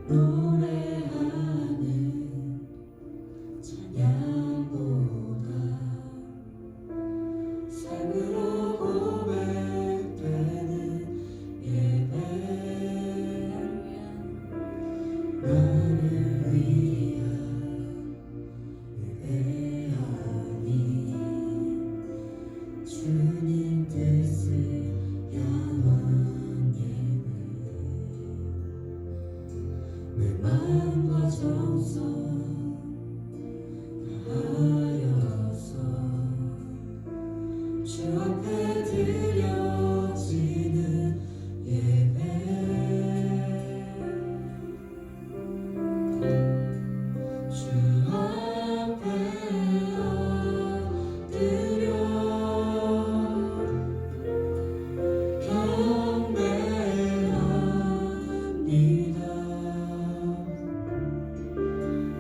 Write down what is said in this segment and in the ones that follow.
노래하는 찬양보다 삶으로 고백되는 예배 나를 위한 예배하니 주님 뜻을 향하게는 내 마음과 정성 다하여서 주 앞에 드려지는 예배 주 앞에 엎드려 경배합니다.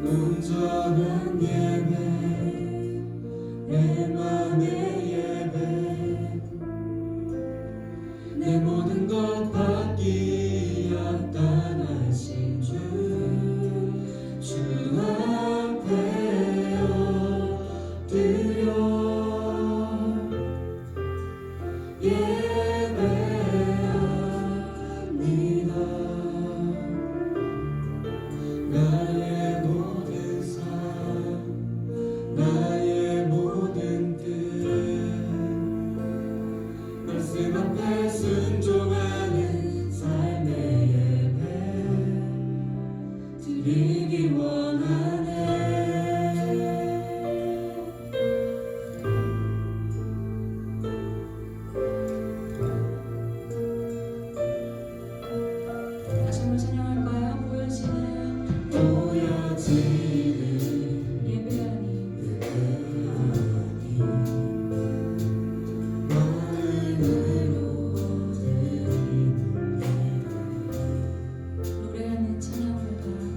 온전한 예배 내 맘의 예배 내 모든 것 받기였다 하신 주 앞에 엎드려 예배합니다. 나의 모든 삶 나의 모든 뜻 말씀 앞에 순종하는 삶의 예배 드리기 원하네. 다시 한번 찬양할까요? 보여지는 예배하니 마음으로 드리는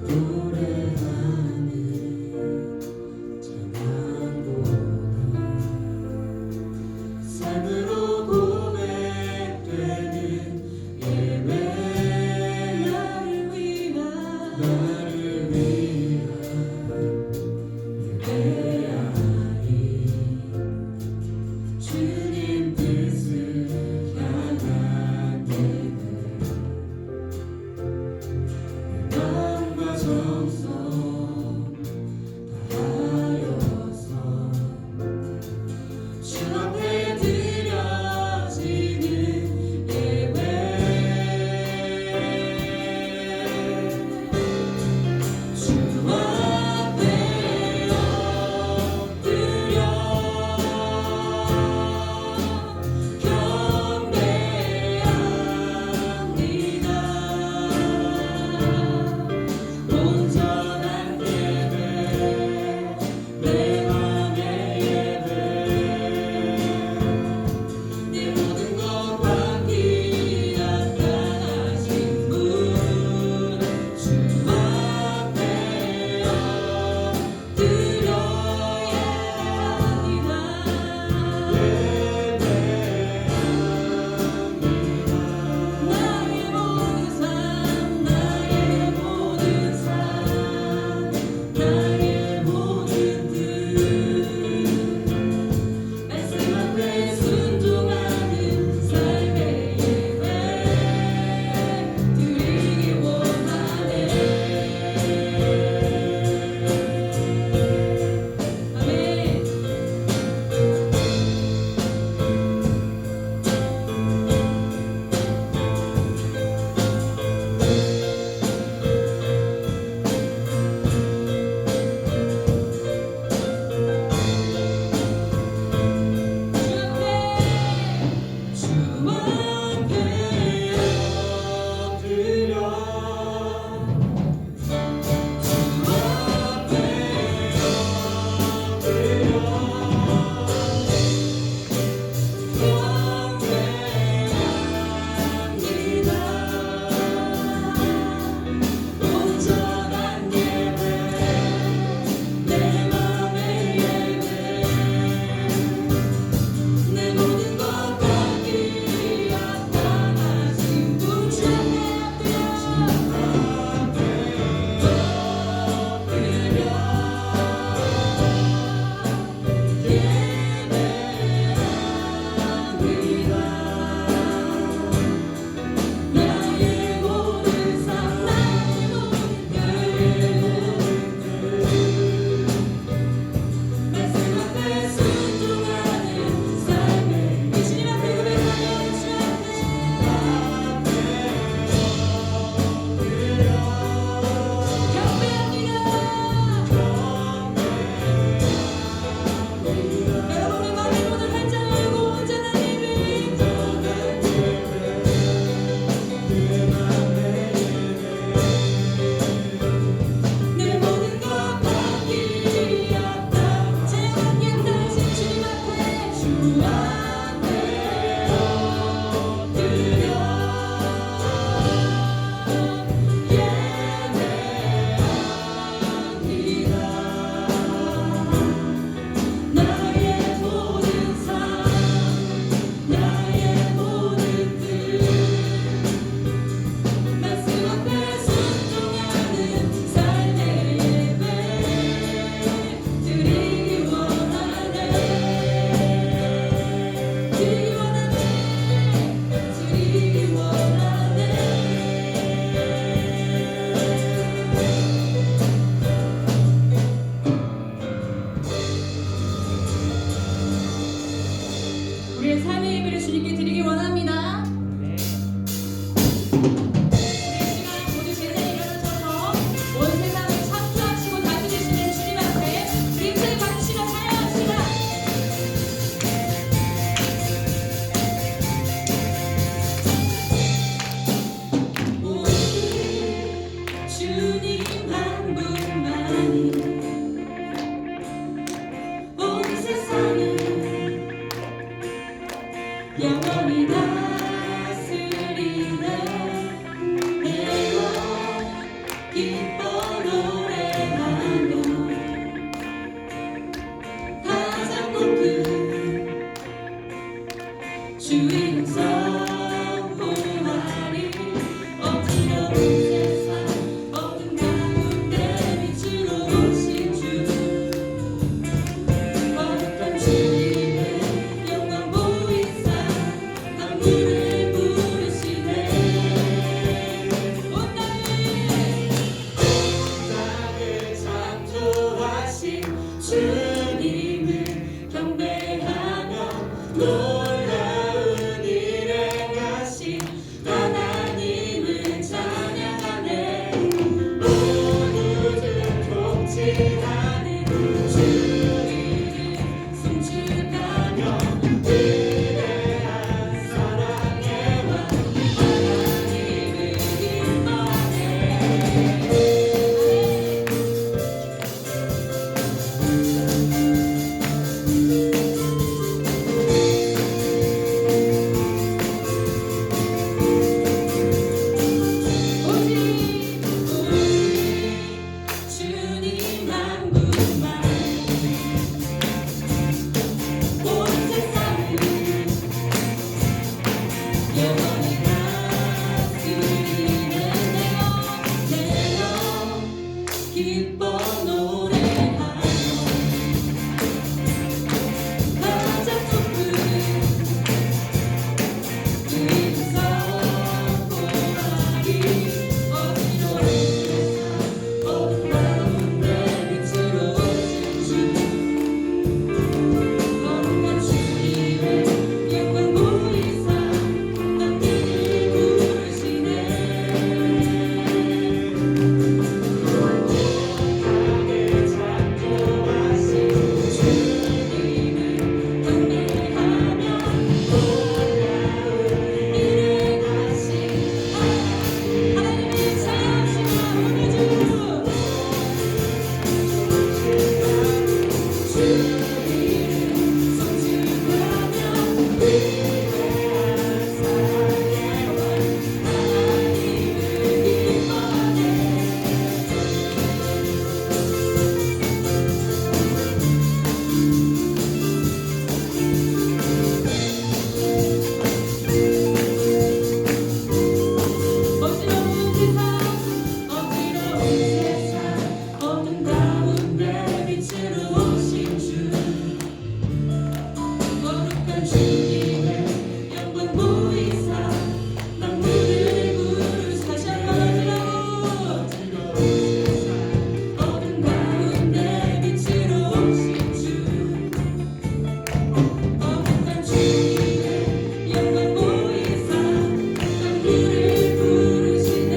노래하는 찬양보다 삶으로 고백되는 예배 나를 기뻐 노래하며 가장 높은 주의 음성 보호하리 어지러운 세상 어둠 가운데 빛으로 오신 주 거룩한 주님의 영광 보이사 만물을 부르시네 온 땅을 창조하신 주님을 경배하며 놀라운 일에 가신 하나님을 찬양하네 온 우주 통치하는 주님을 송축하며 위대한 사랑의 왕 하나님을 기뻐하네 주님만 분만 온 세상을 영원히 다스리는 내어 기뻐 노래하며 가장 높은 주님성 보아리 어지러운 세상 어둠 가운데 빛으로 오신 주 거룩한 주님의 영광 보이사 만물을 부르시네 땅을 창조하신 주님을 경배하며 놀라운 일에 가신 하나님의 자유하시는 우리 주 주님을 송축하며 위대한 사랑의 왕 하나님을 기뻐하네 어지러운 세상 어둠 가운데 빛으로 오신 주 거룩한 주님의 영광 보이사 만물을 부르시 다시 한번 어두운 가운데 빛으로 오신 주 거룩한 주님의 영광 보이사 만물을 부르시네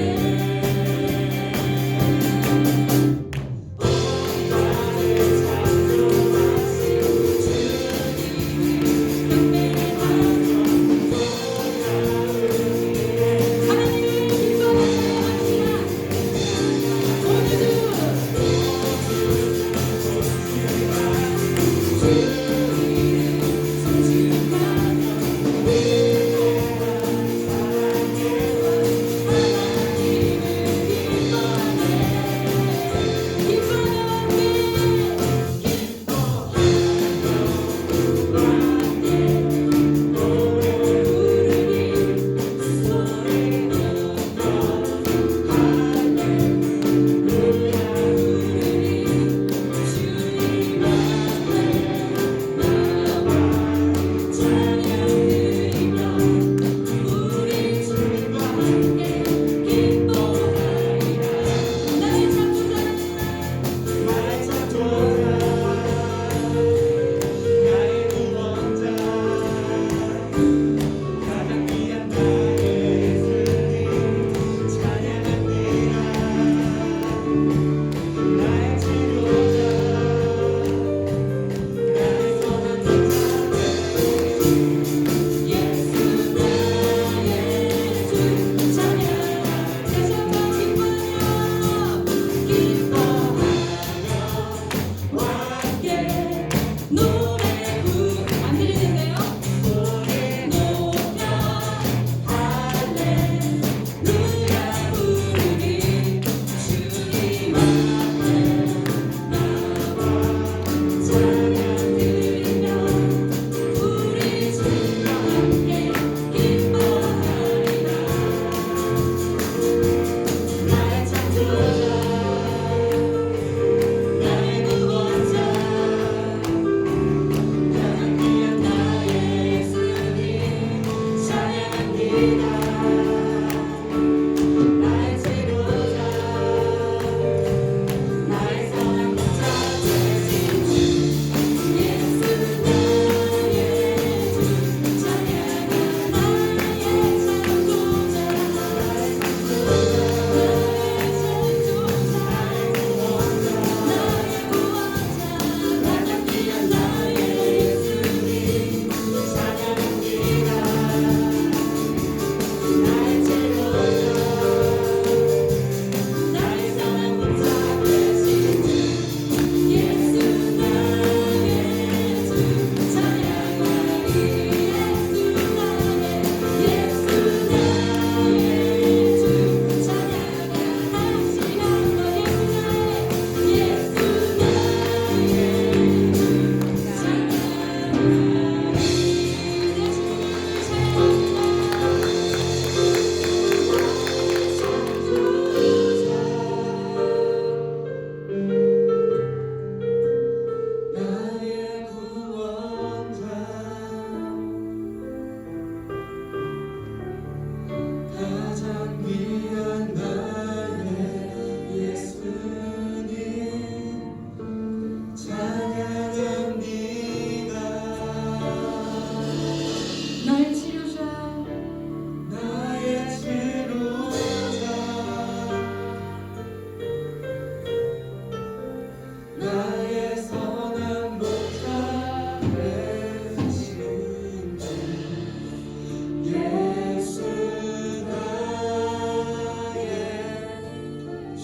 주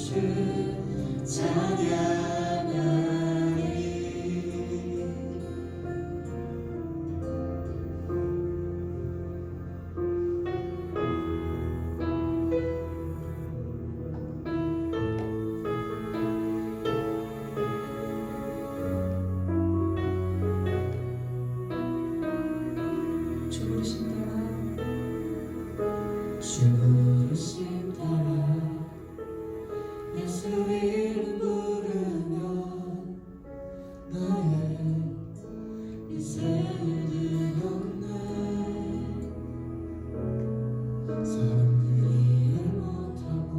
주 찬양하리. 주 부르심 따라 주 부르심 따라 예수 이름 부르면 나의 인생을 드렸네. 사람들이 이해 못하고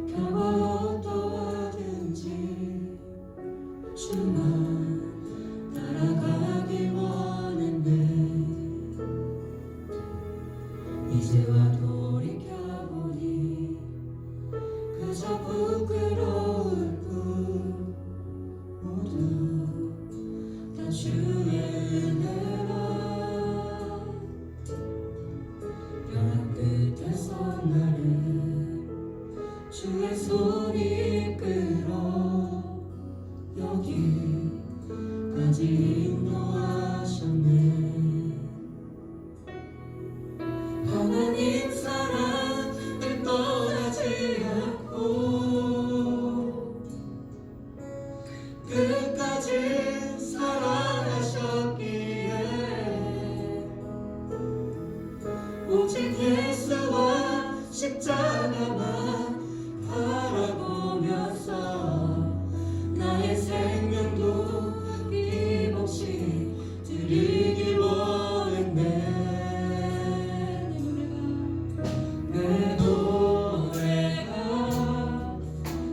결과 어떠하든지 주만 따라가기 원했네. 이제와 돌이켜보니 그저 부끄러울 뿐 모두 다 주의 은혜라. 벼랑 끝에서 나를 주의 손이 이끌어 여기까지 인도하셨네. 하나님 사랑을 떠나지 않고 끝까지 사랑하셨기에 오직 예수와 십자가만 바라보면서 나의 생명도 힘없이 드리기 원했네. 내 노래가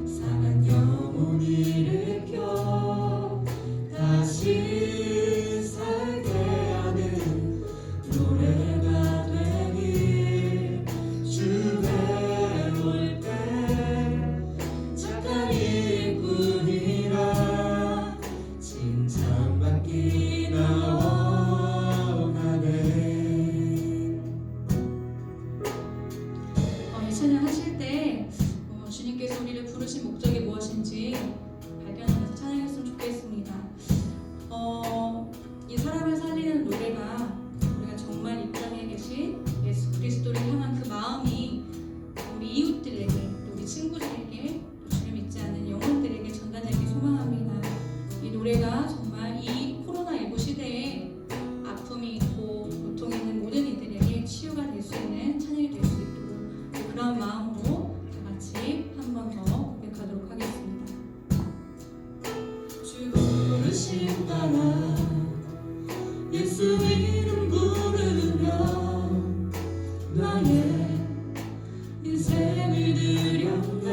상한 영혼 일으켜 다시 살게 하는 노래가 되길. 주 배울 때 착한 일꾼이라 칭찬받기나 원하네. 이 찬양 하실 때 주님께서 우리를 부르신 목적이 무엇인지 발견하면서 찬양했으면 좋겠습니다. 이 사람을 살리는 노래가 우리가 정말 이 땅에 계신 예수 그리스도를 향한 그 마음이 우리 이웃들에게 또 우리 친구들에게 또 주를 믿지 않는 영혼들에게 전달되길 소망합니다. 이 노래가 정말 이 코로나19 시대에 아픔이 있고 고통이 있는 모든 이들에게 치유가 될 수 있는 찬양이 될 수 있도록 그런 마음으로 다 같이 한 번 더 고백하도록 하겠습니다. 주 부르심 따라 예수 이름 부르면 나의 인생을 드렸네.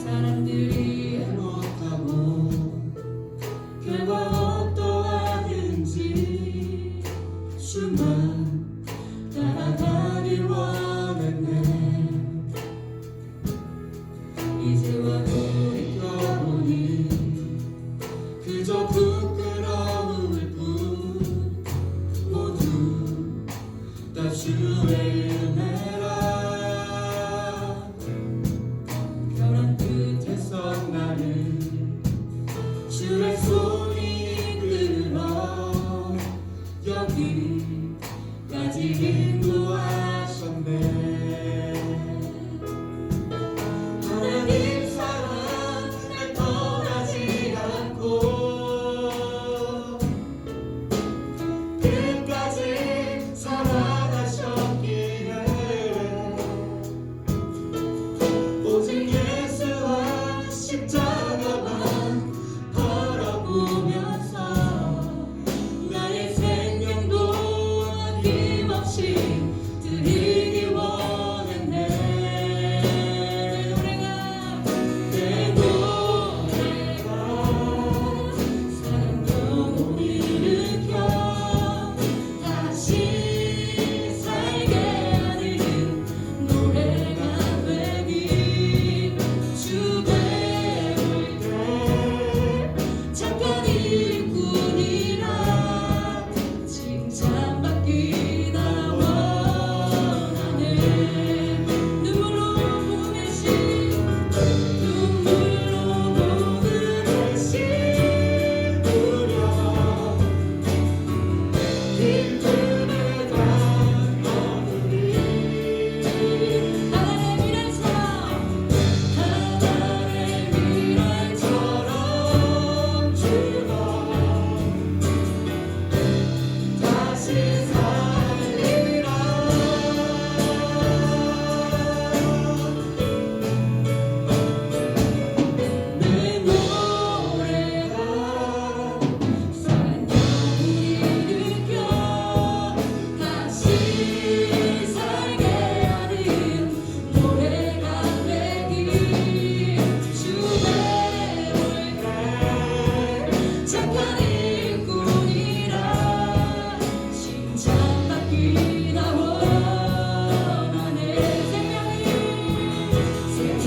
사람들이 이해 못하고 결과 어떠하든지 주만 따라가기 원했네. 이제와 돌이켜보니 그저 부끄러울 뿐 모두 다 주의 은혜라.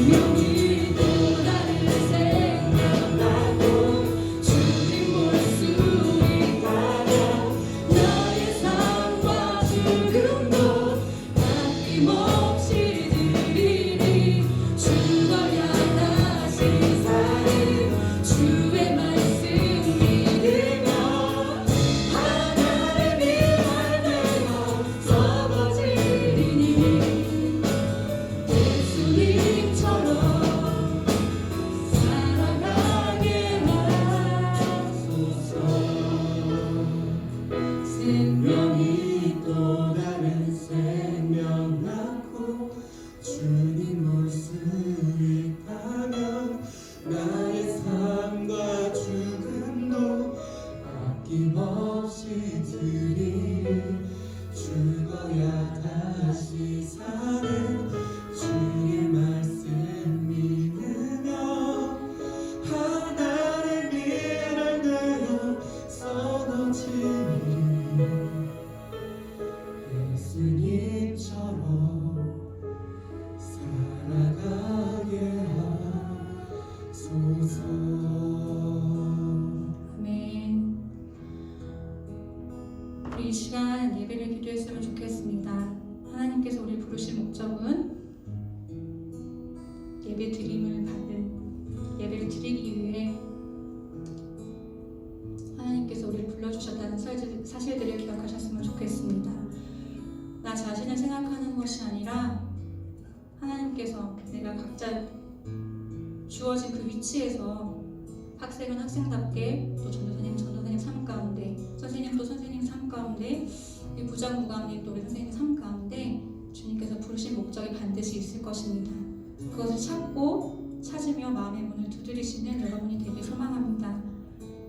생명이 또 다른 생명 낳고 주님 볼 수 있다면 나의 삶과 죽음도 아낌없이 드리니 죽어야 다시 사는 주의 말씀 믿으며 하나님의 말대로 썩어지리니 예수님처럼 살아가게 하소서. 생명이 또 다른 생명 낳고 주님 볼 수 있다면 나의 삶과 죽음도 아낌없이 드리니 죽어야 다시 사는 주의 말씀 믿으며 하나님의 말대로 쏟아지니 예수님처럼 살아가게 하소서. 아멘. 우리 이 시간 예배를 기도했으면 좋겠습니다. 하나님께서 우리를 부르신 목적은 예배 드림을 받은 예배를 드리기 위해 하나님께서 우리를 불러주셨다는 사실들을 기억하셨으면 좋겠습니다. 나 자신을 생각하는 것이 아니라 하나님께서 내가 각자 주어진 그 위치에서 학생은 학생답게 또 전도사님 전도사님 삶 가운데 선생님도 선생님 삶 가운데 이 부장부감님 또 우리 선생님 삶 가운데 주님께서 부르신 목적이 반드시 있을 것입니다. 그것을 찾으며 마음의 문을 두드리시는 여러분이 되길 소망합니다.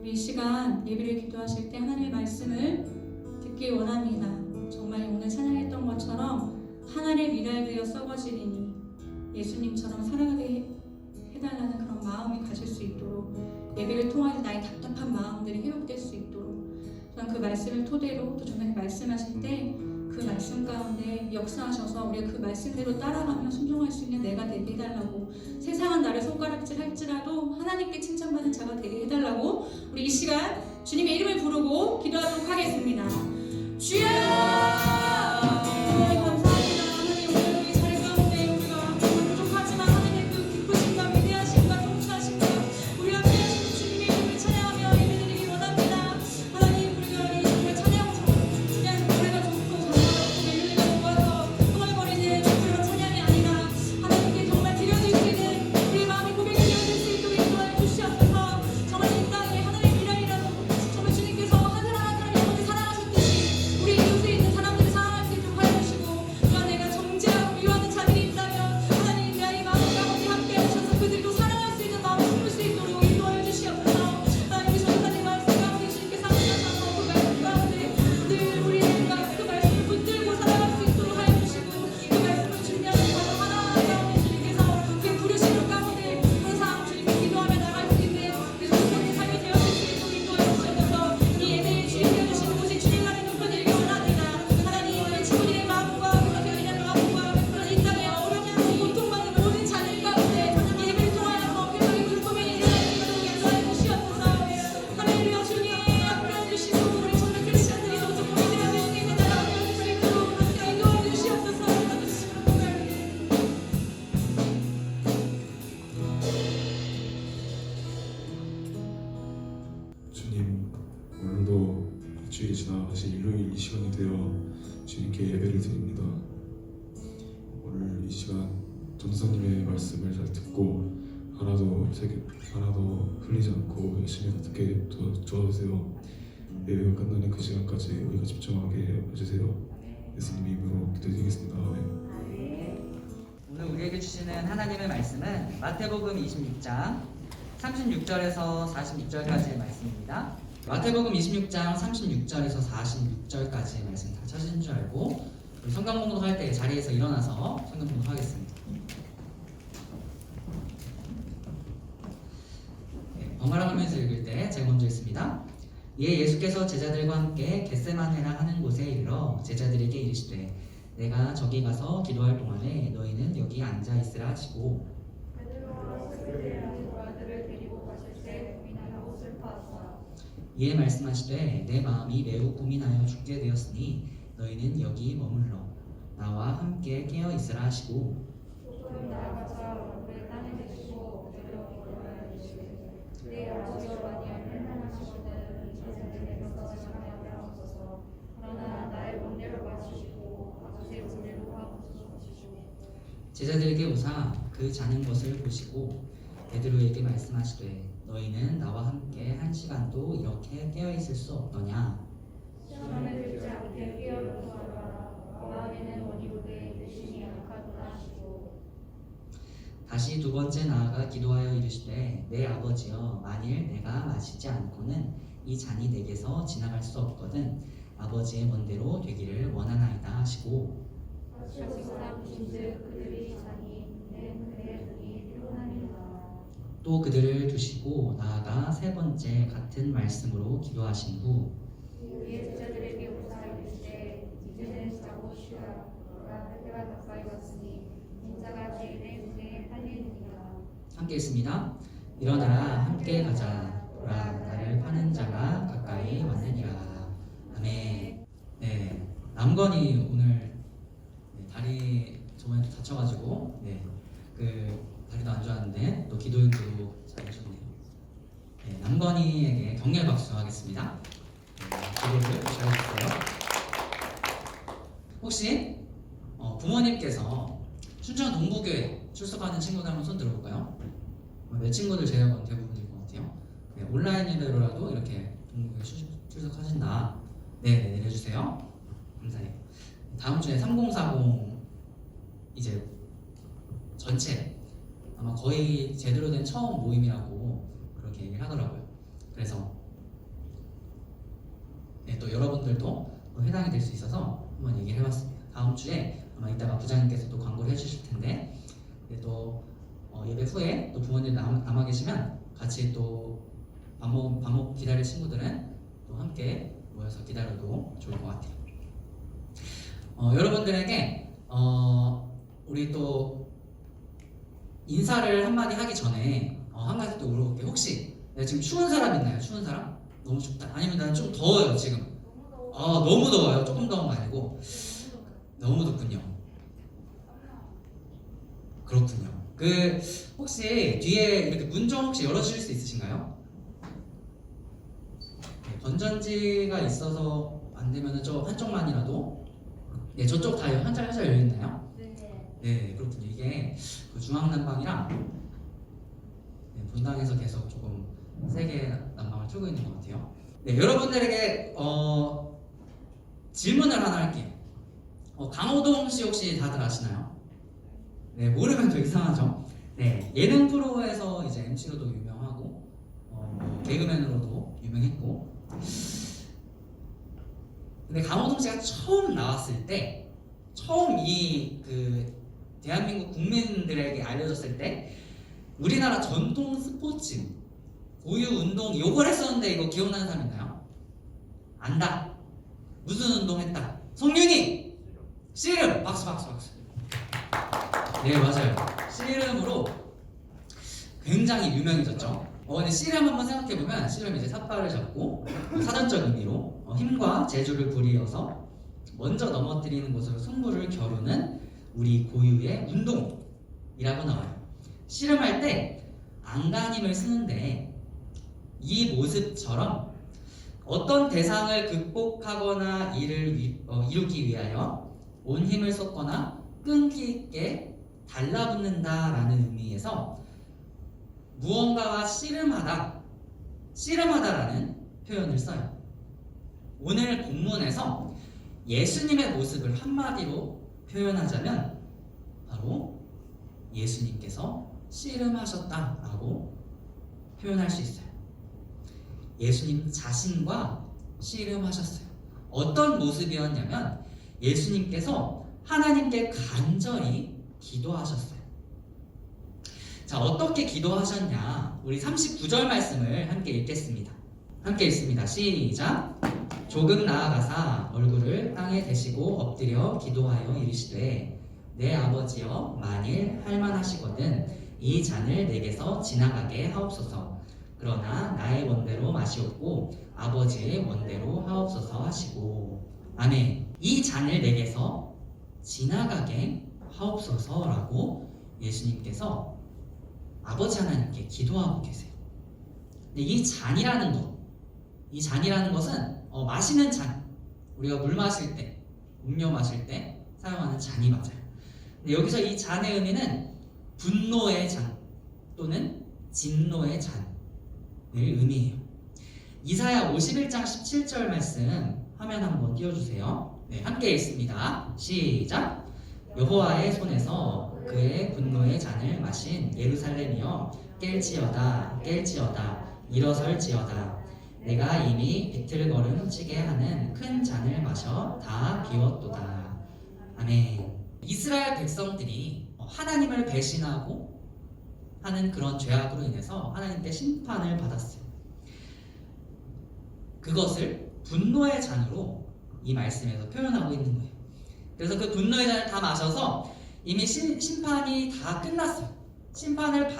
우리 이 시간 예배를 기도하실 때 하나님의 말씀을 듣길 원합니다. 정말 오늘 찬양했던 것처럼 하늘의 미랄되어 썩어지리니 예수님처럼 살아가게 해달라는 그런 마음이 가질 수 있도록 예배를 통해서 나의 답답한 마음들이 회복될 수 있도록 저는 그 말씀을 토대로 또 전에 말씀하실 때 그 말씀 가운데 역사하셔서 우리가 그 말씀대로 따라가며 순종할 수 있는 내가 되게 해달라고 세상은 나를 손가락질 할지라도 하나님께 칭찬받는 자가 되게 해달라고 우리 이 시간 주님의 이름을 부르고 기도하도록 하겠습니다. 주여! 감사합니다. 하나님 오늘 이 자리 가운데 우리가 부족하지만 하나님의 그 기쁘심과 위대하심과 통치하심과 우리 앞에 하신 주님의 이름을 찬양하며 예배드리기 원합니다. 하나님 우리가 이 정말 찬양 그냥 노래가 좋고 잘하고 멜로디가 좋아서 흥얼거리는 그런 찬양이 아니라 하나님께 정말 드려질 수 있는 우리의 마음이 고백이 되어질 수 있도록 인도하여 주시옵소서. 정말 이 땅에 하나님의 미랄이라도 정말 주님께서 한 사람 한 사람 영원히 사랑하셨듯이 우리 이웃에 있는 사람들을 사랑할 수 있도록 하여 주시고 또한 내가 정죄하고 미워하는 자들이 있다면 하나님 나의 마음 가운데 함께 하셔서 그들도 사랑할 수 있는 마음을 품을 수 있도록 인도하여 주시옵소서. 하나님 우리 전사님 말씀 가운데 주님께서 하셔서 그 말씀 가운데 늘 우리가 그 말씀을 붙들고 살아갈 수 있도록 하여 주시고 그 말씀을 준비하는 바로 하나하나 가운데 주님께서 그 부르심을 가운데 항상 주님께 기도하며 나갈 수 있는 그 성도의 삶이 되어질 수 있도록 인도하여 주셔서 이 예배에 주인되어 주시는 오직 주님만을 높여드리기 원합니다. 하나님 우리 친구들의 마음과 그런 마음과 그런 이 땅에 어렵고 고통받는 모든 자들 가운데 이 예배를 통하여서 회복의 기쁨이 일어날 수 있도록 인도하여 주시옵소서. 할렐루야 주님 앞에 주시고 우리 정말 크리스찬들이 더 좀 보이게 하실 수 있는 나라가 되어질 수 있도록 인도하여 주시옵소서. 주님, 오늘도 주일이 지나 다시 일요일 이 시간이 되어 주님께 예배를 드립니다. 오늘 이 시간 전도사님의 말씀을 잘 듣고 하나도 흘리지 않고 열심히 다 듣게 도와주세요. 예배가 끝나는 그 시간까지 우리가 집중하게 해주세요. 예수님 이름으로 기도드리겠습니다. 아멘. 오늘 우리에게 주시는 하나님의 말씀은 마태복음 26장 36절에서 46절까지의 말씀입니다. 마태복음 26장 36절에서 46절까지의 말씀 다 찾으신 줄 알고 우리 성경 공독할 때 자리에서 일어나서 성경 공독하겠습니다. 번갈아 가면서 읽을 때 제가 먼저 읽습니다. 이에 예수께서 제자들과 함께 겟세마네라 하는 곳에 이르러 제자들에게 이르시되 내가 저기 가서 기도할 동안에 너희는 여기 앉아 있으라 하시고 이에 말씀하시되 내 마음이 매우 고민하여 죽게 되었으니 너희는 여기 머물러 나와 함께 깨어 있으라 하시고 제자들에게 오사 그 자는 것을 보시고 베드로에게 말씀하시되 너희는 나와 함께 한 시간도 이렇게 깨어 있을 수 없더냐. 다시 두 번째 나아가 기도하여 이르시되 내 아버지여 만일 내가 마시지 않고는 이 잔이 내게서 지나갈 수 없거든 아버지의 원대로 되기를 원하나이다 하시고 또 그들을 두시고 나아가 세 번째 같은 말씀으로 기도하신 후 함께 있습니다. 일어나라 함께 가자 보라 나를 파는 자가 가까이 왔느니라. 아멘. 네, 남건이 오늘 다리 저번에 다쳐가지고 그 다리도 안 좋았는데 또 기도연도 잘 해줬네요. 네, 남건이에게 격려 박수 하겠습니다. 기도를 잘 해주세요. 혹시 부모님께서 춘천 동부교회 출석하는 친구들 한번 손 들어볼까요? 내 친구들 제가 대부분일 것 같아요. 네, 온라인으로라도 이렇게 동부교회 출석하신다. 네, 내려주세요. 감사해요. 다음 주에 3040 이제 전체 아마 거의 제대로 된 처음 모임이라고 그렇게 얘기를 하더라고요. 그래서 또 여러분들도 해당이 될 수 있어서 한번 얘기를 해봤습니다. 다음 주에 아마 이따가 부장님께서 또 광고를 해주실 텐데 또 예배 후에 또 부모님 남아 계시면 같이 또 밥 먹 기다릴 친구들은 또 함께 모여서 기다려도 좋을 것 같아요. 여러분들에게 우리 또 인사를 한마디 하기 전에 한 가지 또 물어볼게요. 혹시 지금 추운 사람 있나요? 추운 사람? 너무 춥다. 아니면 난 좀 더워요 지금. 너무 더워요. 조금 더운 거 아니고 너무 덥군요. 그렇군요. 그 혹시 뒤에 이렇게 문 좀 혹시 열어주실 수 있으신가요? 네, 건전지가 있어서 안 되면은 저 한쪽만이라도 네 저쪽 다 한짝 열려 있나요? 네 그렇군요. 이게 그 중앙난방이랑 본당에서 계속 조금 세게 난방을 틀고 있는 것 같아요. 네 여러분들에게 질문을 하나 할게요. 강호동 씨 혹시 다들 아시나요? 네 모르면 좀 이상하죠. 네 예능 프로에서 이제 MC로도 유명하고 개그맨으로도 유명했고. 근데 강호동 씨가 처음 나왔을 때, 처음 대한민국 국민들에게 알려졌을 때 우리나라 전통 스포츠 고유 운동 요걸 했었는데 이거 기억나는 사람 있나요? 안다. 무슨 운동 했다? 성윤이! 씨름! 박수. 네 맞아요. 씨름으로 굉장히 유명해졌죠. 근데 씨름 한번 생각해보면 씨름 이제 삿발을 잡고 사전적 의미로 힘과 재주를 부리어서 먼저 넘어뜨리는 것으로 승부를 겨루는 우리 고유의 운동이라고 나와요. 씨름할 때 안간힘을 쓰는데 이 모습처럼 어떤 대상을 극복하거나 이를 이루기 위하여 온 힘을 쏟거나 끈기 있게 달라붙는다라는 의미에서 무언가와 씨름하다라는 표현을 써요. 오늘 본문에서 예수님의 모습을 한마디로 표현하자면 바로 예수님께서 씨름하셨다라고 표현할 수 있어요. 예수님 자신과 씨름하셨어요. 어떤 모습이었냐면 예수님께서 하나님께 간절히 기도하셨어요. 자, 어떻게 기도하셨냐? 우리 39절 말씀을 함께 읽겠습니다. 함께 읽습니다. 시작. 조금 나아가사 얼굴을 땅에 대시고 엎드려 기도하여 이르시되 내 아버지여 만일 할만하시거든 이 잔을 내게서 지나가게 하옵소서. 그러나 나의 원대로 마시옵고 아버지의 원대로 하옵소서 하시고. 아멘. 이 잔을 내게서 지나가게 하옵소서라고 예수님께서 아버지 하나님께 기도하고 계세요. 근데 이 잔이라는 것은 마시는 잔, 우리가 물 마실 때, 음료 마실 때 사용하는 잔이 맞아요. 근데 여기서 이 잔의 의미는 분노의 잔 또는 진노의 잔을 의미해요. 이사야 51장 17절 말씀 화면 한번 띄워주세요. 네, 함께 읽습니다. 시작. 여호와의 손에서 그의 분노의 잔을 마신 예루살렘이여 깰지어다 깰지어다 일어설지어다. 내가 이미 비틀거름 치게 하는 큰 잔을 마셔 다 비웠도다. 아멘. 이스라엘 백성들이 하나님을 배신하고 하는 그런 죄악으로 인해서 하나님께 심판을 받았어요. 그것을 분노의 잔으로 이 말씀에서 표현하고 있는 거예요. 그래서 그 분노의 잔을 다 마셔서 이미 심판이 다 끝났어요. 심판을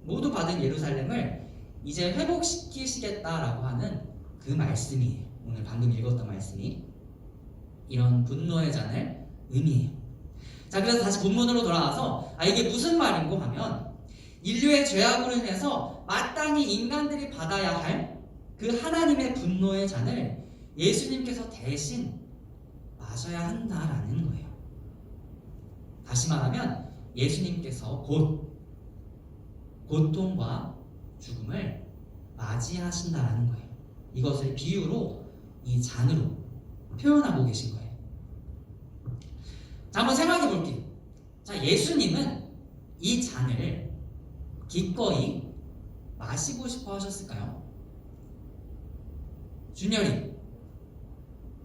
모두 받은 예루살렘을 이제 회복시키시겠다라고 하는 그 말씀이에요. 오늘 방금 읽었던 말씀이 이런 분노의 잔을 의미해요. 자, 그래서 다시 본문으로 돌아와서 이게 무슨 말인고 하면 인류의 죄악으로 인해서 마땅히 인간들이 받아야 할 그 하나님의 분노의 잔을 예수님께서 대신 마셔야 한다라는 거예요. 다시 말하면 예수님께서 곧 고통과 죽음을 맞이하신다라는 거예요. 이것을 비유로 이 잔으로 표현하고 계신 거예요. 자, 한번 생각해 볼게요. 자, 예수님은 이 잔을 기꺼이 마시고 싶어 하셨을까요? 준열이,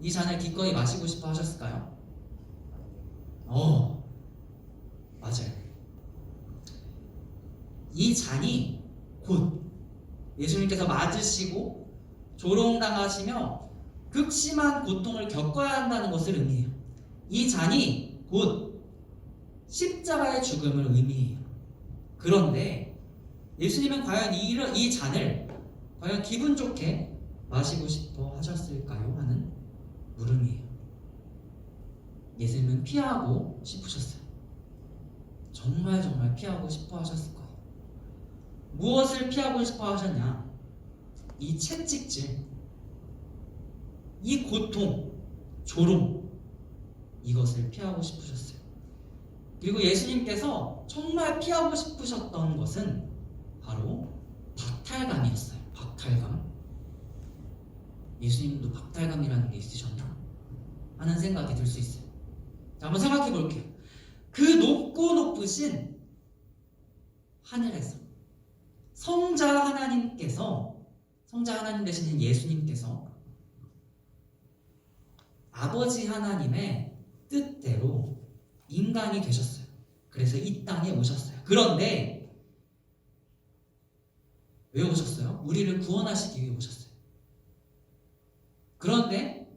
이 잔을 기꺼이 마시고 싶어 하셨을까요? 맞아요. 이 잔이 곧 예수님께서 맞으시고 조롱당하시며 극심한 고통을 겪어야 한다는 것을 의미해요. 이 잔이 곧 십자가의 죽음을 의미해요. 그런데 예수님은 과연 이 잔을 과연 기분 좋게 마시고 싶어 하셨을까요? 하는 물음이에요. 예수님은 피하고 싶으셨어요. 정말 피하고 싶어 하셨을 거예요. 무엇을 피하고 싶어 하셨냐? 이 채찍질, 이 고통, 조롱, 이것을 피하고 싶으셨어요. 그리고 예수님께서 정말 피하고 싶으셨던 것은 바로 박탈감이었어요. 박탈감. 예수님도 박탈감이라는 게 있으셨나? 하는 생각이 들 수 있어요. 자, 한번 생각해 볼게요. 그 높고 높으신 하늘에서 성자 하나님 되시는 예수님께서 아버지 하나님의 뜻대로 인간이 되셨어요. 그래서 이 땅에 오셨어요. 그런데 왜 오셨어요? 우리를 구원하시기 위해 오셨어요. 그런데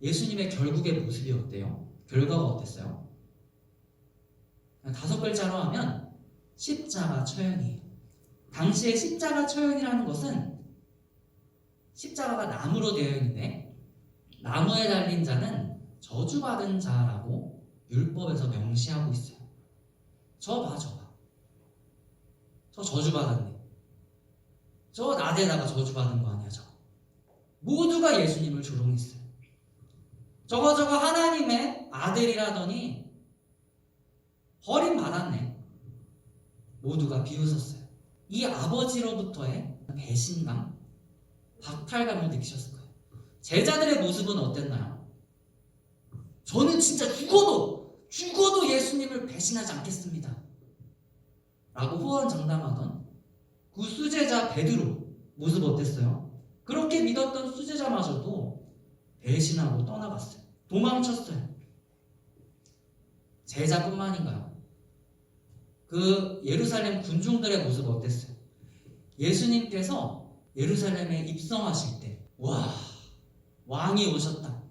예수님의 결국의 모습이 어때요? 결과가 어땠어요? 5글자로 하면 십자가 처형이에요. 당시에 십자가 처형이라는 것은 십자가가 나무로 되어 있는데 나무에 달린 자는 저주받은 자라고 율법에서 명시하고 있어요. 저 봐. 저 저주받았네. 저 나대다가 저주받은 거 아니야, 저거. 모두가 예수님을 조롱했어요. 저거 하나님의 아들이라더니 버림받았네. 모두가 비웃었어요. 이 아버지로부터의 배신감, 박탈감을 느끼셨을 거예요. 제자들의 모습은 어땠나요? 저는 진짜 죽어도 예수님을 배신하지 않겠습니다 라고 호언장담하던 그 수제자 베드로 모습 어땠어요? 그렇게 믿었던 수제자마저도 배신하고 떠나갔어요. 도망쳤어요. 제자뿐만인가요? 그 예루살렘 군중들의 모습 어땠어요? 예수님께서 예루살렘에 입성하실 때, 왕이 오셨다,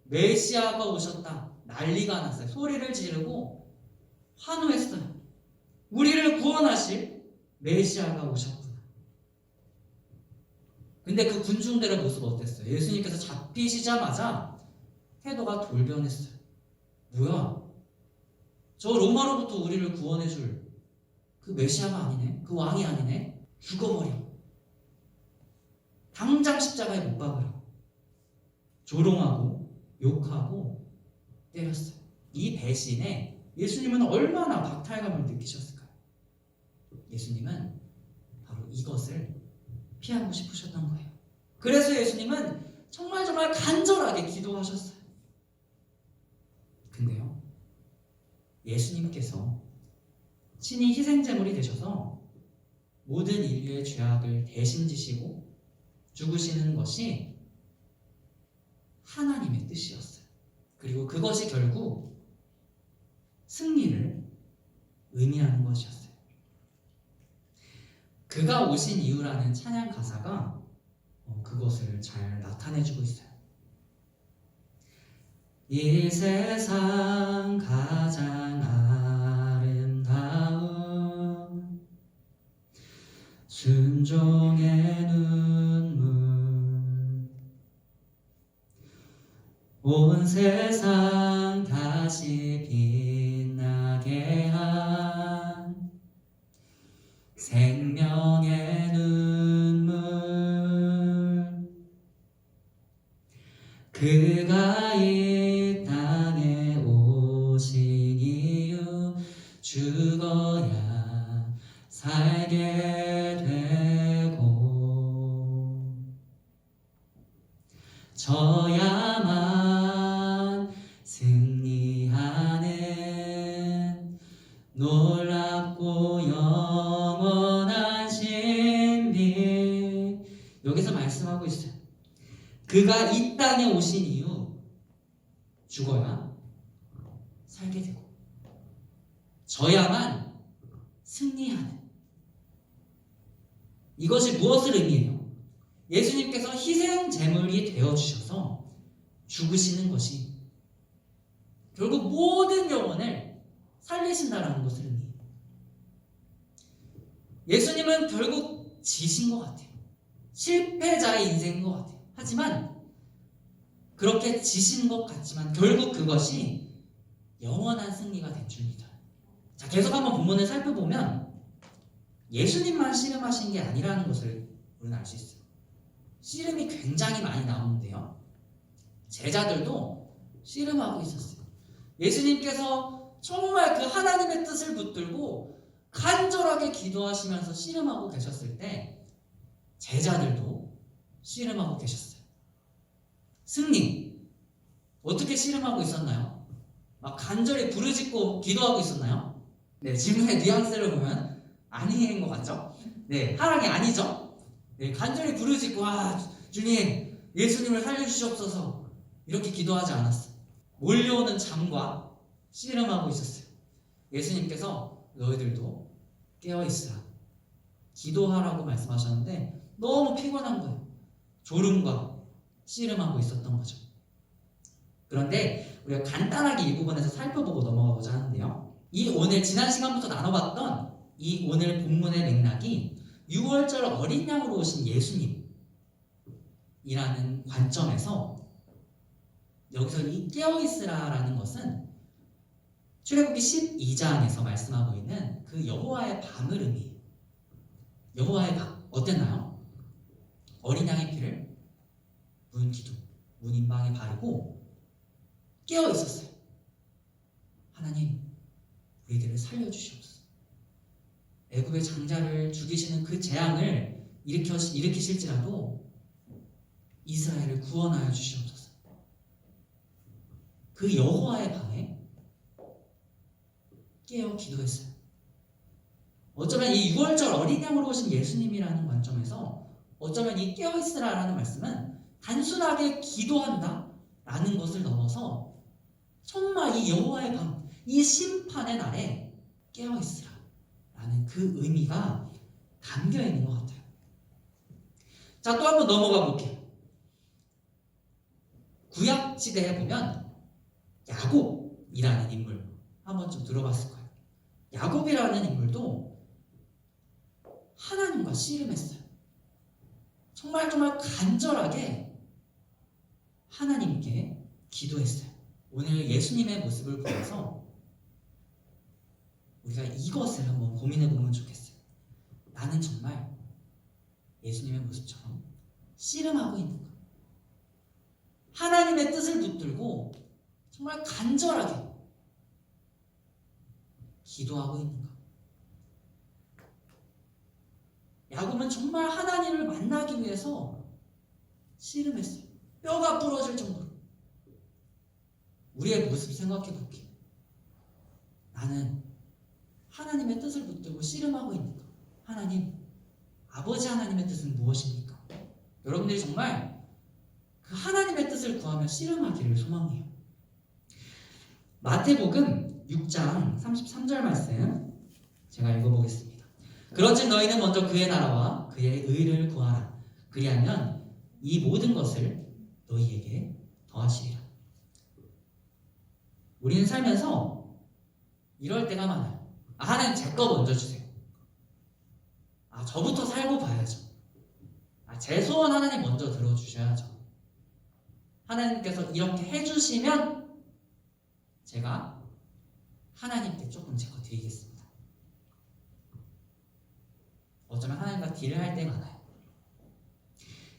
메시아가 오셨다, 난리가 났어요. 소리를 지르고 환호했어요. 우리를 구원하실 메시아가 오셨구나. 근데 그 군중들의 모습 어땠어요? 예수님께서 잡히시자마자 태도가 돌변했어요. 뭐야? 저 로마로부터 우리를 구원해줄 그 메시아가 아니네? 그 왕이 아니네? 죽어버려. 당장 십자가에 못 박으라. 조롱하고 욕하고 때렸어요. 이 배신에 예수님은 얼마나 박탈감을 느끼셨을까요? 예수님은 바로 이것을 피하고 싶으셨던 거예요. 그래서 예수님은 정말 간절하게 기도하셨어요. 근데요, 예수님께서 친히 희생제물이 되셔서 모든 인류의 죄악을 대신 지시고 죽으시는 것이 하나님의 뜻이었어요. 그리고 그것이 결국 승리를 의미하는 것이었어요. 그가 오신 이유라는 찬양 가사가 그것을 잘 나타내주고 있어요. 이 세상 가장 아름다운 순종의 눈물, 온 세상 다시 빛나게 한 생명의 눈물, 그가 이 땅에 오신 이유, 죽어야 살게 되고 져야만 승리하는 놀랍고 영원한 신비. 여기서 말씀하고 있어요. 그가 이 땅에 오신 이유, 죽어야 살게 되고 져야만 승리하는. 이것이 무엇을 의미해요? 예수님께서 희생 제물이 되어주셔서 죽으시는 것이 결국 모든 영혼을 살리신다라는 것을 의미해요. 예수님은 결국 지신 것 같아요. 실패자의 인생인 것 같아요. 하지만 그렇게 지신 것 같지만 결국 그것이 영원한 승리가 된 줄입니다. 자, 계속 한번 본문을 살펴보면 예수님만 씨름하신 게 아니라는 것을 우리는 알 수 있어요. 씨름이 굉장히 많이 나오는데요, 제자들도 씨름하고 있었어요. 예수님께서 정말 그 하나님의 뜻을 붙들고 간절하게 기도하시면서 씨름하고 계셨을 때 제자들도 씨름하고 계셨어요. 승리, 어떻게 씨름하고 있었나요? 막 간절히 부르짖고 기도하고 있었나요? 네, 질문의 뉘앙스를 보면 아닌 것 같죠? 네, 하랑이 아니죠? 네, 간절히 부르짖고 주님 예수님을 살려주시옵소서 이렇게 기도하지 않았어요. 몰려오는 잠과 씨름하고 있었어요. 예수님께서 너희들도 깨어있으라, 기도하라고 말씀하셨는데 너무 피곤한 거예요. 졸음과 씨름하고 있었던 거죠. 그런데 우리가 간단하게 이 부분에서 살펴보고 넘어가고자 하는데요, 이 오늘 지난 시간부터 나눠봤던 이 오늘 본문의 맥락이 6월절 어린 양으로 오신 예수님이라는 관점에서 여기서 이 깨어있으라라는 것은 출애굽기 12장에서 말씀하고 있는 그 여호와의 밤을 의미해요. 여호와의 밤 어땠나요? 어린 양의 피를 문 기둥, 문 인방에 바르고 깨어 있었어요. 하나님, 우리들을 살려주시옵소서. 애굽의 장자를 죽이시는 그 재앙을 일으키실지라도 이스라엘을 구원하여 주시옵소서. 그 여호와의 밤에 깨어 기도했어요. 어쩌면 이 6월절 어린 양으로 오신 예수님이라는 관점에서 어쩌면 이 깨어있으라라는 말씀은 단순하게 기도한다라는 것을 넘어서 정말 이 여호와의 밤, 이 심판의 날에 깨어있으라라는 그 의미가 담겨 있는 것 같아요. 자, 또 한번 넘어가 볼게요. 구약 시대에 보면 야곱이라는 인물 한번 좀 들어봤을 거예요. 야곱이라는 인물도 하나님과 씨름했어요. 정말 간절하게 하나님께 기도했어요. 오늘 예수님의 모습을 보면서 우리가 이것을 한번 고민해 보면 좋겠어요. 나는 정말 예수님의 모습처럼 씨름하고 있는가? 하나님의 뜻을 붙들고 정말 간절하게 기도하고 있는가? 야곱은 정말 하나님을 만나기 위해서 씨름했어요. 뼈가 부러질 정도로. 우리의 모습 생각해 볼게요. 나는 하나님의 뜻을 붙들고 씨름하고 있는가? 하나님, 아버지 하나님의 뜻은 무엇입니까? 여러분들이 정말 그 하나님의 뜻을 구하며 씨름하기를 소망해요. 마태복음 6장 33절 말씀 제가 읽어보겠습니다. 그런즉 너희는 먼저 그의 나라와 그의 의를 구하라. 그리하면 이 모든 것을 너희에게 더하시리라. 우리는 살면서 이럴 때가 많아요. 하나님 제 거 먼저 주세요. 저부터 살고 봐야죠. 제 소원 하나님 먼저 들어주셔야죠. 하나님께서 이렇게 해주시면 제가 하나님께 조금 제 거 드리겠습니다. 어쩌면 하나님과 딜을 할 때 많아요.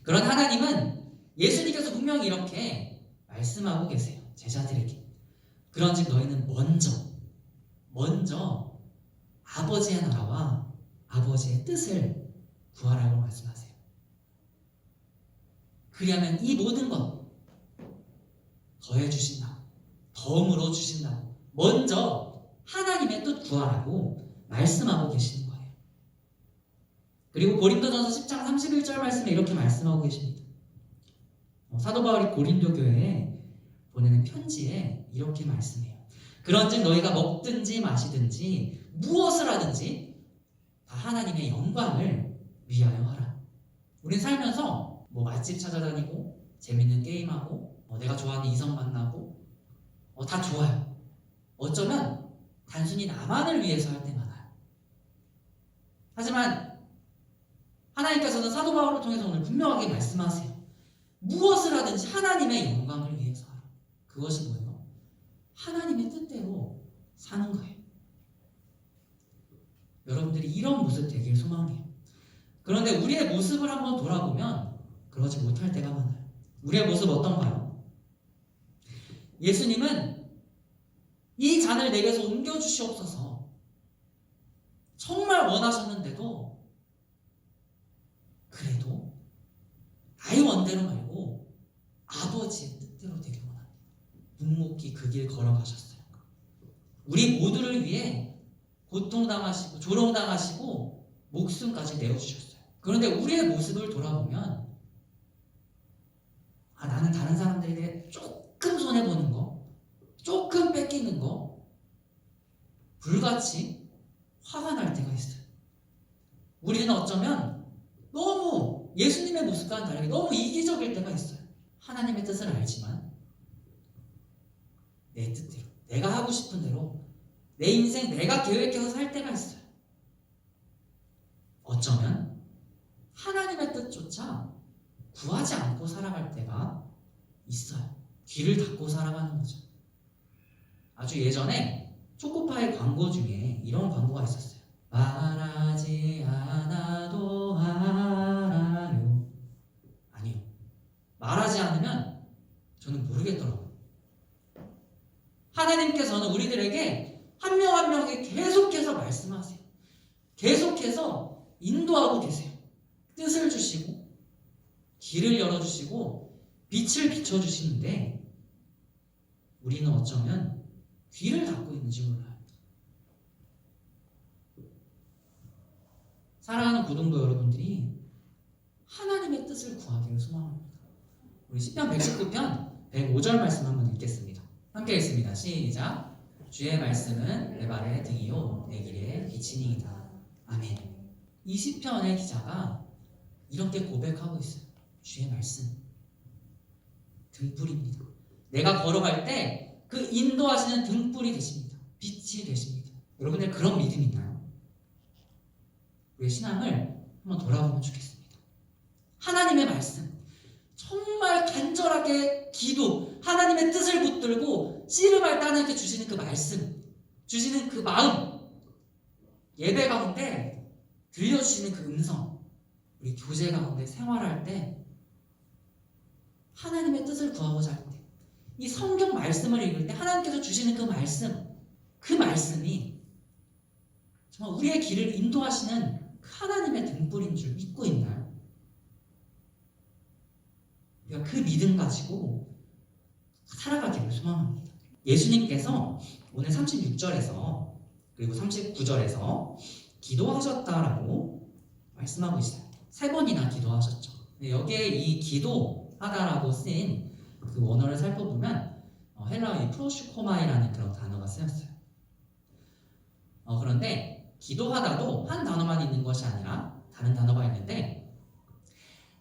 그런 하나님은 예수님께서 분명히 이렇게 말씀하고 계세요. 제자들에게. 그런즉 너희는 먼저 아버지의 나라와 아버지의 뜻을 구하라고 말씀하세요. 그리하면 이 모든 것 더해 주신다고, 덤으로 주신다고 먼저 하나님의 뜻 구하라고 말씀하고 계시는 거예요. 그리고 고린도전서 10장 31절 말씀에 이렇게 말씀하고 계십니다. 사도 바울이 고린도 교회에 보내는 편지에 이렇게 말씀해요. 그런즉 너희가 먹든지 마시든지 무엇을 하든지 다 하나님의 영광을 위하여 하라. 우린 살면서 맛집 찾아다니고 재밌는 게임하고 내가 좋아하는 이성 만나고 다 좋아요. 어쩌면 단순히 나만을 위해서 할 때 많아요. 하지만 하나님께서는 사도 바울을 통해서 오늘 분명하게 말씀하세요. 무엇을 하든지 하나님의 영광을 위해서 하라. 그것이 뭐예요? 하나님의 뜻대로 사는 거예요. 여러분들이 이런 모습 되길 소망해요. 그런데 우리의 모습을 한번 돌아보면 그러지 못할 때가 많아요. 우리의 모습 어떤가요? 예수님은 이 잔을 내게서 옮겨주시옵소서 정말 원하셨는데도 그래도 나의 원대로 말고 아버지의 뜻대로 되길 원합니다. 묵묵히 그 길 걸어가셨어요. 우리 모두를 위해 고통당하시고 조롱당하시고 목숨까지 내어주셨어요. 그런데 우리의 모습을 돌아보면 나는 다른 사람들에게 조금 손해보는 거, 조금 뺏기는 거 불같이 화가 날 때가 있어요. 우리는 어쩌면 너무 예수님의 모습과는 다르게 너무 이기적일 때가 있어요. 하나님의 뜻을 알지만 내 뜻대로, 내가 하고 싶은 대로 내 인생 내가 계획해서 살 때가 있어요. 어쩌면 하나님의 뜻조차 구하지 않고 살아갈 때가 있어요. 귀를 닫고 살아가는 거죠. 아주 예전에 초코파이 광고 중에 이런 광고가 있었어요. 말하지 않아도 알아요. 아니요. 말하지 않으면 저는 모르겠더라고요. 하나님께서는 우리들에게 한 명 한 명에게 계속해서 말씀하세요. 계속해서 인도하고 계세요. 뜻을 주시고 길을 열어주시고 빛을 비춰주시는데 우리는 어쩌면 귀를 닫고 있는지 몰라요. 사랑하는 구동도 여러분들이 하나님의 뜻을 구하기를 소망합니다. 우리 시편 119편 105절 말씀 한번 읽겠습니다. 함께 읽습니다. 시작. 주의 말씀은 내 발의 등이요 내 길의 빛이니이다. 아멘. 이 시편의 기자가 이렇게 고백하고 있어요. 주의 말씀 등불입니다. 내가 걸어갈 때 그 인도하시는 등불이 되십니다. 빛이 되십니다. 여러분들 그런 믿음이 있나요? 우리의 신앙을 한번 돌아보면 좋겠습니다. 하나님의 말씀, 정말 간절하게 기도, 하나님의 뜻을 붙들고 씨름할 따르게 주시는 그 말씀, 주시는 그 마음, 예배 가운데 들려주시는 그 음성, 우리 교제 가운데 생활할 때 하나님의 뜻을 구하고자 할 때, 이 성경 말씀을 읽을 때 하나님께서 주시는 그 말씀, 그 말씀이 정말 우리의 길을 인도하시는 그 하나님의 등불인 줄 믿고 있나요? 우리가 그 믿음 가지고 살아가기를 소망합니다. 예수님께서 오늘 36절에서 그리고 39절에서 기도하셨다라고 말씀하고 있어요. 3번이나 기도하셨죠. 여기에 이 기도하다라고 쓰인 그 원어를 살펴보면 헬라어의 프로슈코마이라는 그런 단어가 쓰였어요. 그런데 기도하다도 한 단어만 있는 것이 아니라 다른 단어가 있는데,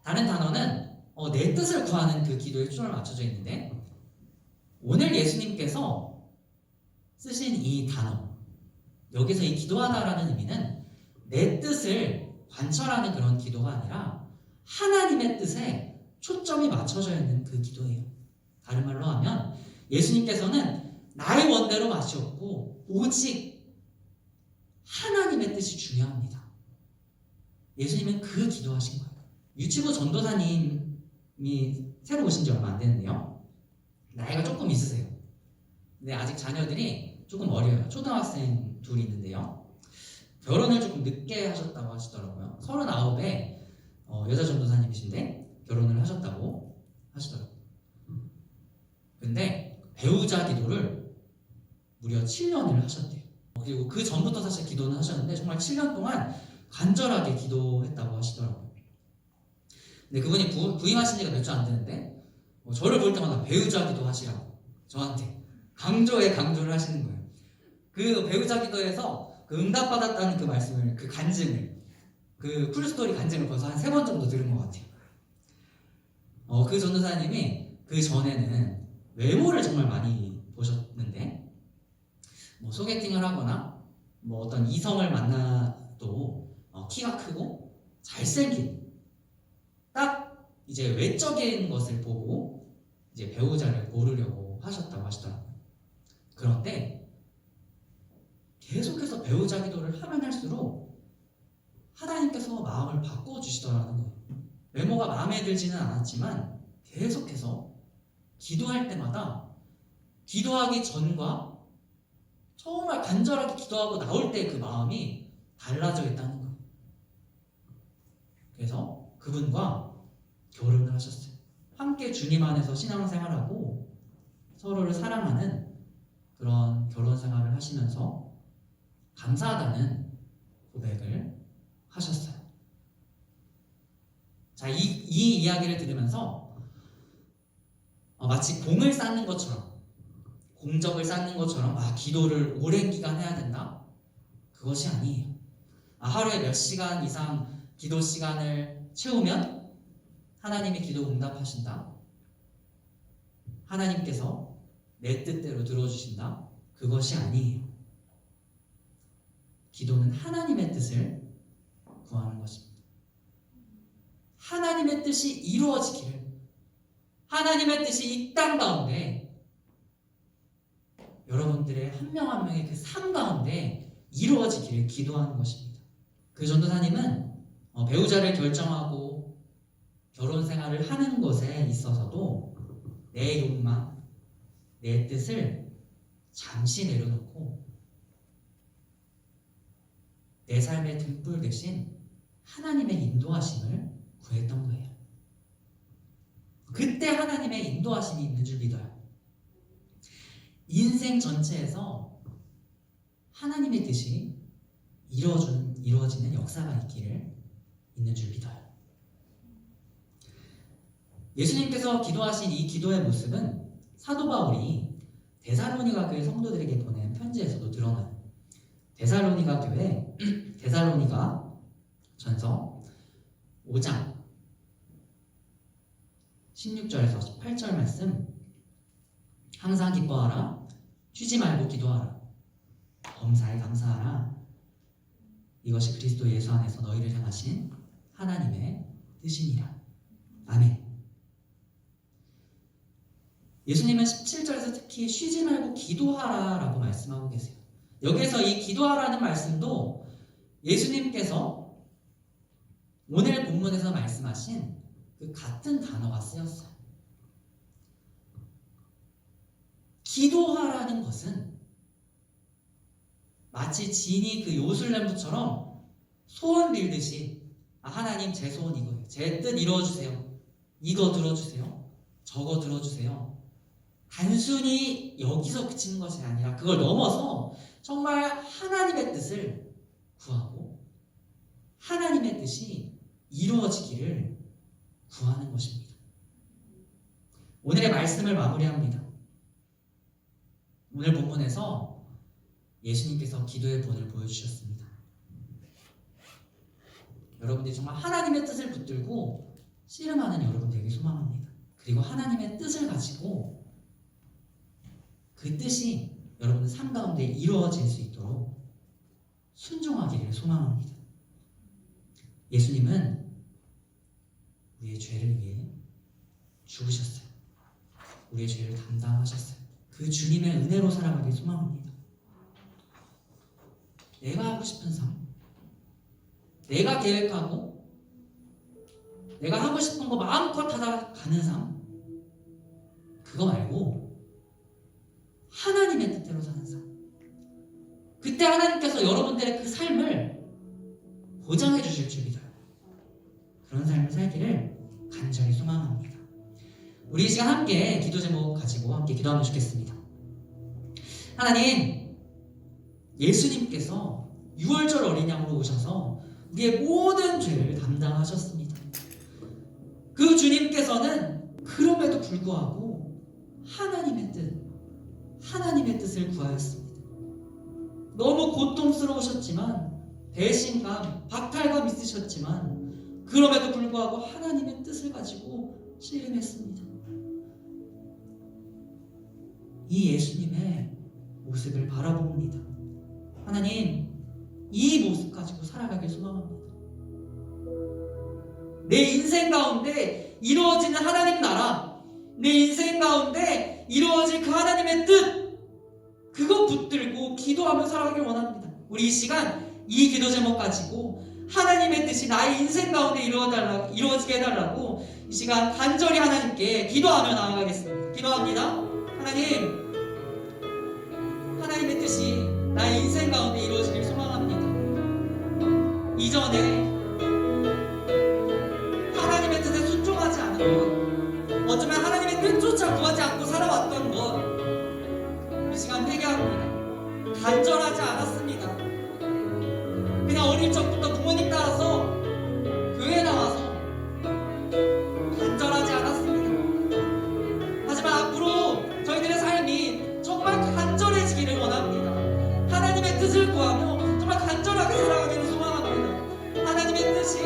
다른 단어는 내 뜻을 구하는 그 기도에 초점을 맞춰져 있는데, 오늘 예수님께서 쓰신 이 단어, 여기서 이 기도하다라는 의미는 내 뜻을 관철하는 그런 기도가 아니라 하나님의 뜻에 초점이 맞춰져 있는 그 기도예요. 다른 말로 하면 예수님께서는 나의 원대로 마시옵고 오직 하나님의 뜻이 중요합니다. 예수님은 그 기도하신 거예요. 유치부 전도사님이 새로 오신 지 얼마 안 됐는데요, 나이가 조금 있으세요. 근데 아직 자녀들이 조금 어려요. 초등학생 둘이 있는데요, 결혼을 조금 늦게 하셨다고 하시더라고요. 39에 여자 전도사님이신데 결혼을 하셨다고 하시더라고요. 근데 배우자 기도를 무려 7년을 하셨대요. 그리고 그 전부터 사실 기도는 하셨는데 정말 7년 동안 간절하게 기도했다고 하시더라고요. 근데 그분이 부임하신 지가 몇 주 안 되는데 저를 볼 때마다 배우자 기도 하시라고 저한테 강조를 하시는 거예요. 그 배우자 기도에서 그 응답받았다는 그 말씀을, 그 간증을, 그 풀스토리 간증을 벌써 한 3번 정도 들은 것 같아요. 그 전도사님이 그 전에는 외모를 정말 많이 보셨는데, 소개팅을 하거나 어떤 이성을 만나도 키가 크고 잘생긴, 딱 이제 외적인 것을 보고 이제 배우자를 고르려고 하셨다고 하시더라고요. 그런데 계속해서 배우자 기도를 하면 할수록 하나님께서 마음을 바꿔주시더라는 거예요. 외모가 마음에 들지는 않았지만 계속해서 기도할 때마다 기도하기 전과 정말 간절하게 기도하고 나올 때 그 마음이 달라져 있다는 거예요. 그래서 그분과 결혼을 하셨어요. 함께 주님 안에서 신앙생활하고 서로를 사랑하는 그런 결혼 생활을 하시면서 감사하다는 고백을 하셨어요. 자, 이 이야기를 들으면서 마치 공을 쌓는 것처럼, 공적을 쌓는 것처럼 기도를 오랜 기간 해야 된다? 그것이 아니에요. 하루에 몇 시간 이상 기도 시간을 채우면 하나님이 기도 응답하신다? 하나님께서 내 뜻대로 들어주신다? 그것이 아니에요. 기도는 하나님의 뜻을 구하는 것입니다. 하나님의 뜻이 이루어지기를, 하나님의 뜻이 이 땅 가운데 여러분들의 한 명 한 명의 그 삶 가운데 이루어지기를 기도하는 것입니다. 그 전도사님은 배우자를 결정하고 결혼 생활을 하는 것에 있어서도 내 욕망, 내 뜻을 잠시 내려놓고 내 삶의 등불 대신 하나님의 인도하심을 구했던 거예요. 그때 하나님의 인도하심이 있는 줄 믿어요. 인생 전체에서 하나님의 뜻이 이루어지는 역사가 있기를 있는 줄 믿어요. 예수님께서 기도하신 이 기도의 모습은 사도 바울이 데살로니가 교회 성도들에게 보낸 편지에서도 드러나요. 데살로니가 전서 5장 16절에서 18절 말씀, 항상 기뻐하라, 쉬지 말고 기도하라, 범사에 감사하라. 이것이 그리스도 예수 안에서 너희를 향하신 하나님의 뜻이니라. 아멘. 예수님은 17절에서 특히 쉬지 말고 기도하라라고 말씀하고 계세요. 여기에서 이 기도하라는 말씀도 예수님께서 오늘 본문에서 말씀하신 그 같은 단어가 쓰였어요. 기도하라는 것은 마치 진이 그 요술램부처럼 소원 빌듯이 하나님 제 소원 이거예요. 제 뜻 이루어주세요. 이거 들어주세요. 저거 들어주세요. 단순히 여기서 그치는 것이 아니라 그걸 넘어서 정말 하나님의 뜻을 구하고 하나님의 뜻이 이루어지기를 구하는 것입니다. 오늘의 말씀을 마무리합니다. 오늘 본문에서 예수님께서 기도의 본을 보여주셨습니다. 여러분들이 정말 하나님의 뜻을 붙들고 씨름하는 여러분들에게 소망합니다. 그리고 하나님의 뜻을 가지고 그 뜻이 여러분의 삶 가운데 이루어질 수 있도록 순종하기를 소망합니다. 예수님은 우리의 죄를 위해 죽으셨어요. 우리의 죄를 담당하셨어요. 그 주님의 은혜로 살아가길 소망합니다. 내가 하고 싶은 삶, 내가 계획하고 내가 하고 싶은 거 마음껏 하다 가는 삶, 그거 말고 하나님의 뜻대로 사는 삶. 그때 하나님께서 여러분들의 그 삶을 보장해 주실 줄 믿어요. 그런 삶을 살기를 간절히 소망합니다. 우리 이 시간 함께 기도 제목 가지고 함께 기도하면 좋겠습니다. 하나님, 예수님께서 6월절 어린 양으로 오셔서 우리의 모든 죄를 담당하셨습니다. 그 주님께서는 그럼에도 불구하고 하나님의 뜻을 구하였습니다. 너무 고통스러우셨지만, 배신감, 박탈감 있으셨지만, 그럼에도 불구하고 하나님의 뜻을 가지고 씨름했습니다. 이 예수님의 모습을 바라봅니다. 하나님, 이 모습 가지고 살아가길 소망합니다. 내 인생 가운데 이루어지는 하나님 나라, 내 인생 가운데 이루어질 그 하나님의 뜻, 그거 붙들고 기도하며 살아가길 원합니다. 우리 이 시간 이 기도 제목 가지고 하나님의 뜻이 나의 인생 가운데 이루어지게 해달라고 이 시간 간절히 하나님께 기도하며 나아가겠습니다. 기도합니다. 하나님의 뜻이 나의 인생 가운데 이루어지길 소망합니다. 이전에 하나님의 뜻에 순종하지 않은 것, 어쩌면 하나님의 뜻조차 구하지 않고 살아왔던 것, 이 시간 회개합니다. 간절하지 않았습니다. 그냥 어릴 적부터 부모님 따라서 교회 나와서 간절하지 않았습니다. 하지만 앞으로 저희들의 삶이 정말 간절해지기를 원합니다. 하나님의 뜻을 구하며 정말 간절하게 살아가기를 소망합니다. 하나님의 뜻이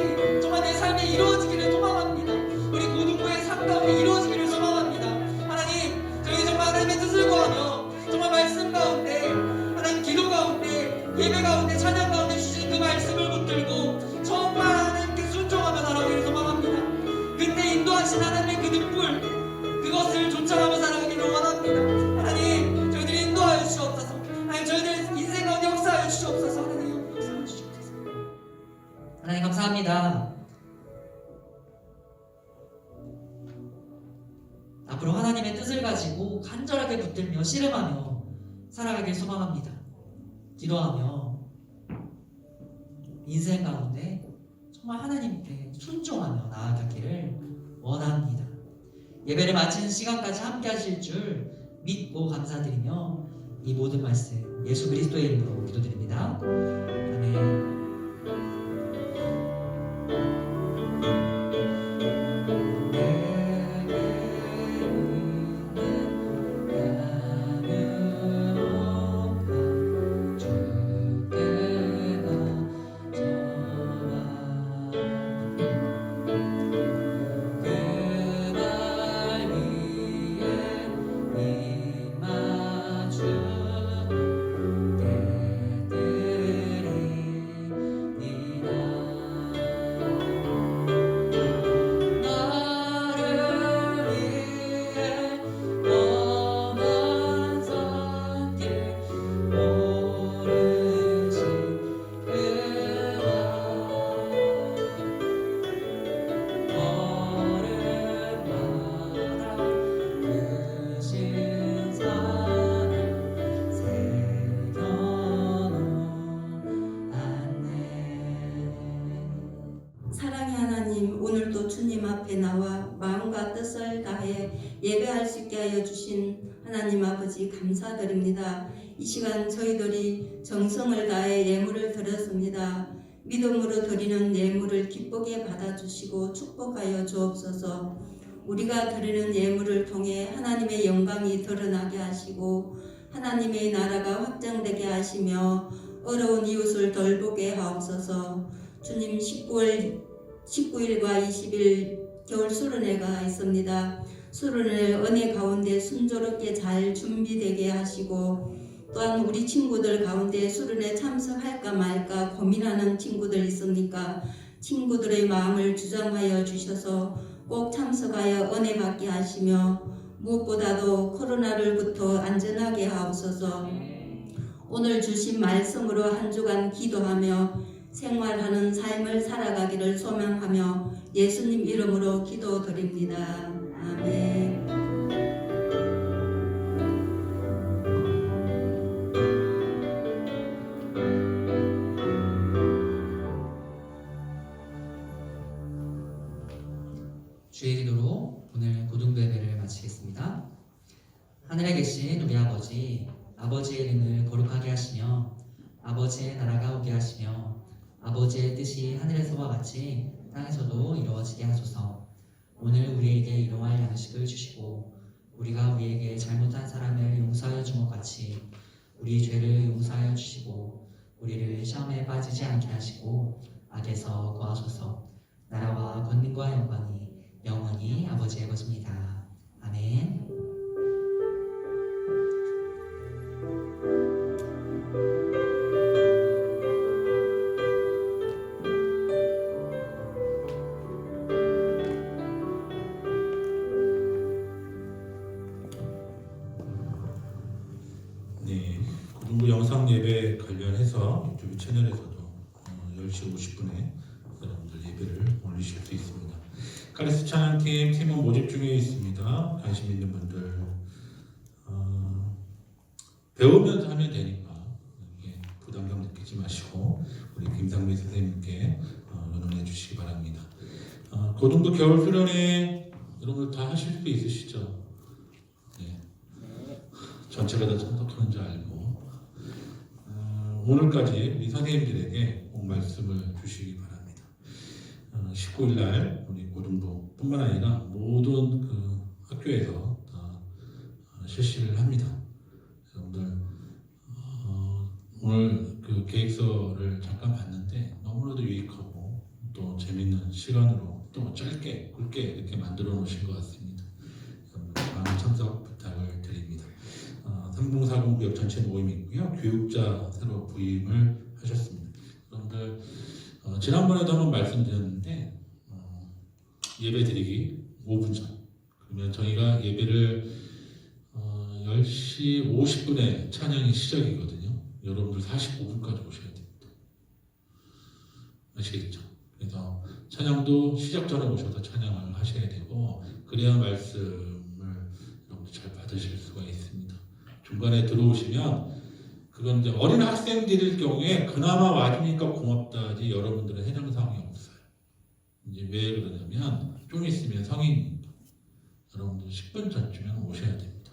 정말 내 삶에 이루어지기를 소망합니다. 우리 고등부의 삶 가운데 이루어지기를 소망합니다. 하나님, 저희 정말 하나님의 뜻을 구하며 정말 말씀 가운데, 하나님 기도 가운데, 예배 가운데, 찬양 가운데 주신 그 말씀을 붙들고 정말 하나님께 순종하며 살아가기를 소망합니다. 그때 인도하신 하나님의 그 능물, 그것을 쫓아가며 살아가기를 원합니다. 하나님, 저희들이 인도하여 주시옵소서. 하나님, 저희들 인생 가운데 역사하여 주시옵소서. 하나님, 역사하여 주시옵소서. 하나님, 감사합니다. 앞으로 하나님의 뜻을 가지고 간절하게 붙들며 씨름하며 살아가길 소망합니다. 기도하며 인생 가운데 정말 하나님께 순종하며 나아가기를 원합니다. 예배를 마치는 시간까지 함께 하실 줄 믿고 감사드리며 이 모든 말씀 예수 그리스도의 이름으로 기도드립니다. 아멘. 앞에 나와 마음과 뜻을 다해 예배할 수 있게 하여 주신 하나님 아버지 감사드립니다. 이 시간 저희들이 정성을 다해 예물을 드렸습니다. 믿음으로 드리는 예물을 기쁘게 받아주시고 축복하여 주옵소서. 우리가 드리는 예물을 통해 하나님의 영광이 드러나게 하시고 하나님의 나라가 확장되게 하시며 어려운 이웃을 돌보게 하옵소서. 주님, 19일과 20일 겨울 수련회가 있습니다. 수련회 은혜 가운데 순조롭게 잘 준비되게 하시고 또한 우리 친구들 가운데 수련회 참석할까 말까 고민하는 친구들 있습니까? 친구들의 마음을 주장하여 주셔서 꼭 참석하여 은혜 받게 하시며 무엇보다도 코로나를부터 안전하게 하옵소서. 오늘 주신 말씀으로 한 주간 기도하며 생활하는 삶을 살아가기를 소망하며 예수님 이름으로 기도드립니다. 아멘. 주의 기도로 오늘 고등부 예배를 마치겠습니다. 하늘에 계신 우리 아버지, 아버지의 이름을 거룩하게 하시며 아버지의 나라가 오게 하시며 아버지의 뜻이 하늘에서와 같이 땅에서도 이루어지게 하소서. 오늘 우리에게 일용할 양식을 주시고 우리가 우리에게 잘못한 사람을 용서하여 준 것 같이 우리 죄를 용서하여 주시고 우리를 시험에 빠지지 않게 하시고 악에서 구하소서. 나라와 권능과 영광이 영원히 아버지의 것입니다. 아멘. 네, 고등부 영상 예배 관련해서 유튜브 채널에서도 10시 50분에 여러분들 예배를 올리실 수 있습니다. 카리스 찬양팀 팀원 모집 중에 있습니다. 관심 있는 분들 배우면서 하면 되니까 부담감 느끼지 마시고 우리 김상미 선생님께 의논해 주시기 바랍니다. 고등부 겨울 수련회 여러분 다 하실 수 있으시죠? 네. 전체가 다 참석하는 줄 알고 오늘까지 우리 선생님들에게 꼭 말씀을 주시기 바랍니다. 19일 날 우리 고등부뿐만 아니라 모든 그 학교에서 다 실시를 합니다. 여러분들 오늘 그 계획서를 잠깐 봤는데 너무나도 유익하고 또 재밌는 시간으로 또 짧게 굵게 이렇게 만들어 놓으신 것 같습니다. 여러분들 많은 참석 부탁을 드립니다. 3040 구역 전체 모임이 있고요. 교육자 새로 부임을 하셨습니다. 여러분들 지난번에도 한번 말씀드렸는데 예배 드리기 5분 전 그러면 저희가 예배를 10시 50분에 찬양이 시작이거든요. 여러분들 45분까지 오셔야 됩니다. 아시겠죠? 그래서 찬양도 시작 전에 오셔서 찬양을 하셔야 되고 그래야 말씀을 여러분들 잘 받으실 수가 있습니다. 중간에 들어오시면 그건 이제 어린 학생들일 경우에 그나마 와주니까 고맙다지 여러분들은 해당 사항이 없어요. 이제 왜 그러냐면 좀 있으면 성인이니까 여러분들 10분 전쯤에 오셔야 됩니다.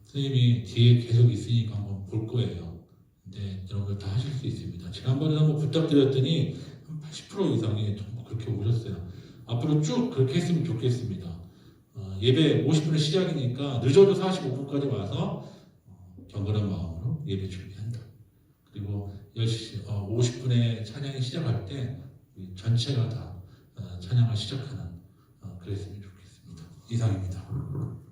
선생님이 뒤에 계속 있으니까 한번 볼 거예요. 근데 여러분들 다 하실 수 있습니다. 지난번에 한번 부탁드렸더니 한 80% 이상이 전부 그렇게 오셨어요. 앞으로 쭉 그렇게 했으면 좋겠습니다. 예배 50분에 시작이니까 늦어도 45분까지 와서 경건한 마음으로 예배 준비한다. 그리고 10시 50분에 찬양이 시작할 때 전체가 다 찬양을 시작하는 그랬으면 좋겠습니다. 이상입니다.